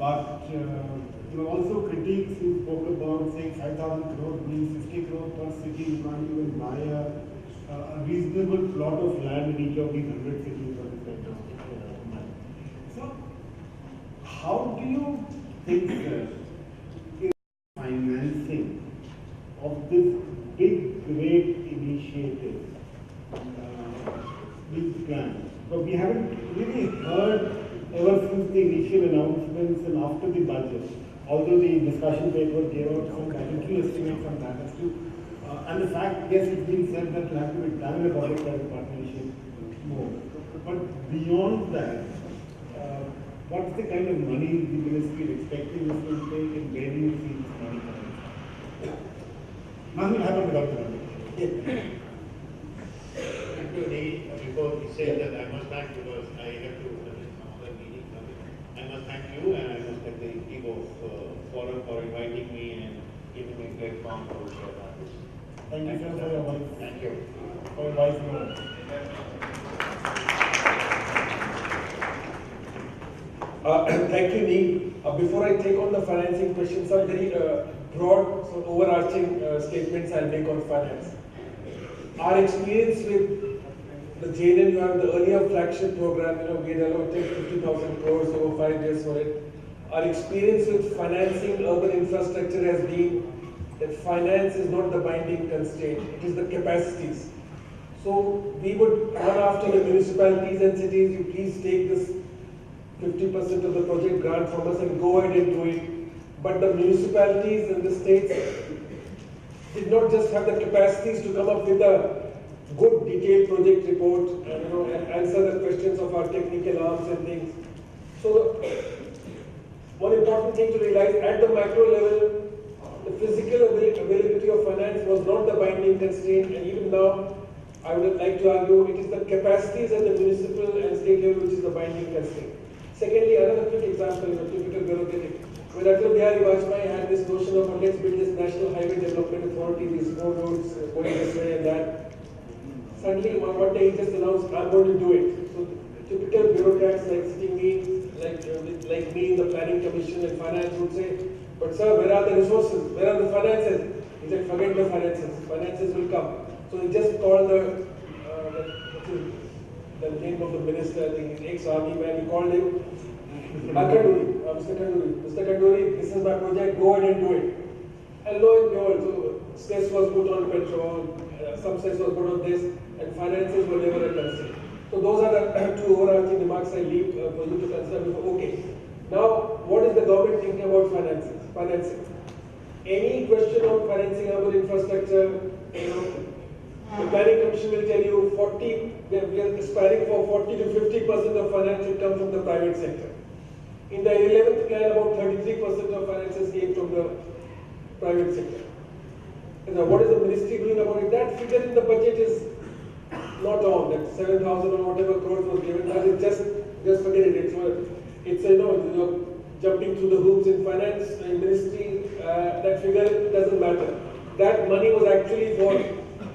but there were also critics who spoke about saying 5,000 crore means 50 crore per city. You can't even buy a reasonable plot of land in each of these 100 cities for this kind of money. So, how do you think is financing of this big, great initiative, these plans? But we haven't really heard ever since the initial announcements and after the budget, although the discussion paper gave out some budgetary estimates on that as to, and the fact, yes, it's been said that it will have to be done in a public-private partnership more. But beyond that, what's the kind of money the ministry is expecting this will take, and where do you see this money coming from? Nothing will happen without the money. Before he said that, I must thank, because I have to attend some other meeting. I must thank you, and I must thank the ETEdge forum for inviting me and giving me a platform to share our views. Thank you, sir, for your voice. Thank you. For your voice. Thank you, Neil. Before I take on the financing questions, some very broad, overarching statements I'll make on finance. Our experience with the JNN, the earlier flagship program, we had allocated 50,000 crores over 5 years for it. Our experience with financing urban infrastructure has been that finance is not the binding constraint, it is the capacities. So we would run after the municipalities and cities, you please take this 50% of the project grant from us and go ahead and do it. But the municipalities and the states did not just have the capacities to come up with a good detailed project report and answer the questions of our technical arms and things. So one important thing to realize, at the macro level, the physical availability of finance was not the binding constraint, and even now I would like to argue it is the capacities at the municipal and state level which is the binding constraint. Secondly, another quick example, typical bureaucratic. When Atal Bihari Vajpayee had this notion of let's build this National Highway Development Authority, these 4 roads going this way and that. Suddenly one day he just announced, I'm going to do it. So typical bureaucrats like me in the planning commission and finance would say, but sir, where are the resources? Where are the finances? He said, forget the finances. Finances will come. So he just called the name of the minister, I think he's ex-army man, he called him, Mr. Kanduri, this is my project, go ahead and do it. And lo and behold, so stress was put on petrol, some stress was put on this, and finances were never a constraint. So those are the 2 overarching remarks I leave for you to consider before. Okay. Now, what is the government thinking about financing? Any question on financing urban infrastructure, the planning commission will tell you we are aspiring for 40 to 50% of finance will come from the private sector. In the 11th plan, about 33% of finances came from the private sector. Now, what is the ministry doing about it? That figure in the budget is not on. That 7,000 or whatever crores was given. That is just forget it. It's you're jumping through the hoops in finance in ministry. That figure doesn't matter. That money was actually for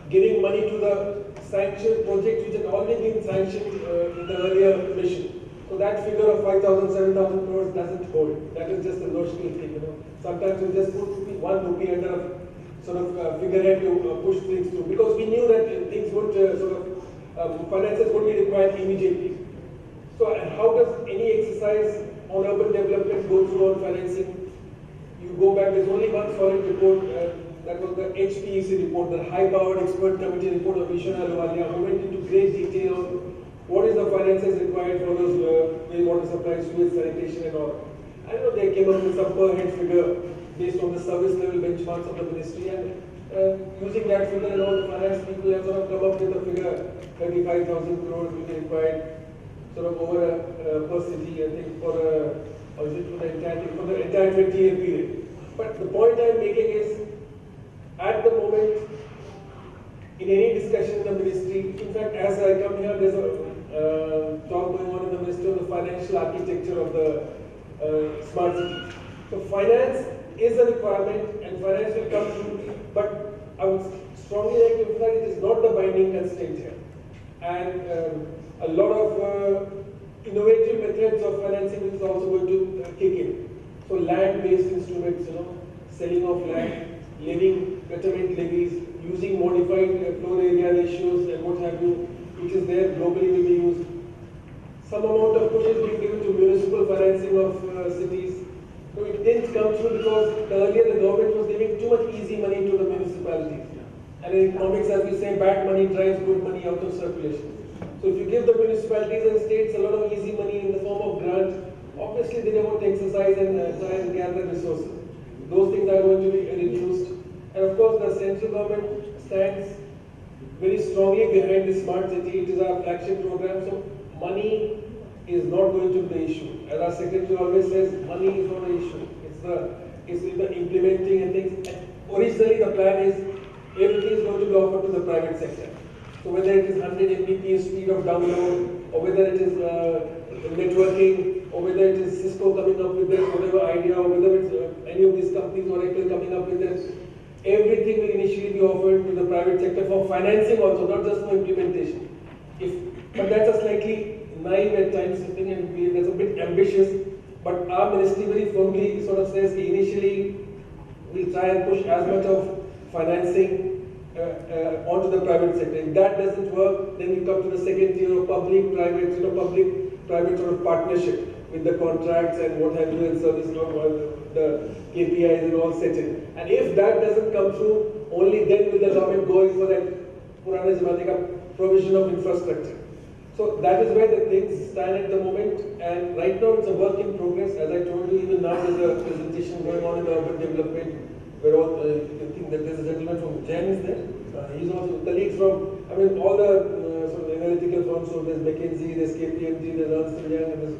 giving money to the sanctioned projects which had already been sanctioned in the earlier mission. So that figure of 5,000, 7,000 crores doesn't hold. That is just a notional thing. Sometimes you just put 1 rupee under a sort of figurehead to push things through, because we knew that things would finances would be required immediately. So how does any exercise on urban development go through on financing? You go back, there's only one solid report, that was the HPEC report, the High-Powered Expert Committee report of Vishnu Ahluwalia, who went into great detail on what is the finances required for those wastewater supplies, sewage, sanitation and all. I know they came up with some per head figure based on the service level benchmarks of the ministry, and using that figure and all, the finance people have sort of come up with a figure, 35,000 crores will be required sort of over per city, I think, for the entire 20-year period. But the point I'm making is, at the moment, in any discussion in the ministry, in fact, as I come here, there's a talk going on in the ministry of the financial architecture of the smart city. So finance is a requirement and finance will come through, but I would strongly like to emphasize it is not the binding constraint here. And a lot of innovative methods of financing is also going to kick in. land-based instruments, selling of land, levying betterment levies, using modified floor area ratios and what have you, which is there globally will be used. Some amount of push is being given to municipal financing of cities. So it didn't come through because earlier the government was giving too much easy money to the municipalities. And in economics, as we say, bad money drives good money out of circulation. So if you give the municipalities and states a lot of easy money in the form of grants, obviously they don't exercise and try and gather resources. Those things are going to be reduced. And of course, the central government stands very strongly behind the smart city. It is our flagship program. So money is not going to be the issue. As our secretary always says, money is not the issue. It's the implementing and things. And originally, the plan is everything is going to be offered to the private sector. So whether it is 100 Mbps speed of download, or whether it is networking, or whether it is Cisco coming up with their whatever idea, or whether it's any of these companies, Oracle coming up with this, everything will initially be offered to the private sector for financing also, not just for implementation. But that's a slightly naive at times thing, and that's a bit ambitious. But our ministry very firmly sort of says initially we'll try and push as much of financing onto the private sector. If that doesn't work, then you come to the second tier of public-private, public-private sort of partnership with the contracts and what have you, and service the KPIs and all set in. And if that doesn't come through, only then will the government go in for that Purana Zamane ka provision of infrastructure. So that is where the things stand at the moment, and right now it's a work in progress. As I told you, even now there's a presentation going on in the urban development, where all, I think that there's a gentleman from Jan is there. He's also colleagues from, all the sort of analytical firms. So there's McKinsey, there's KPMG, there's Ernst & Young, and there's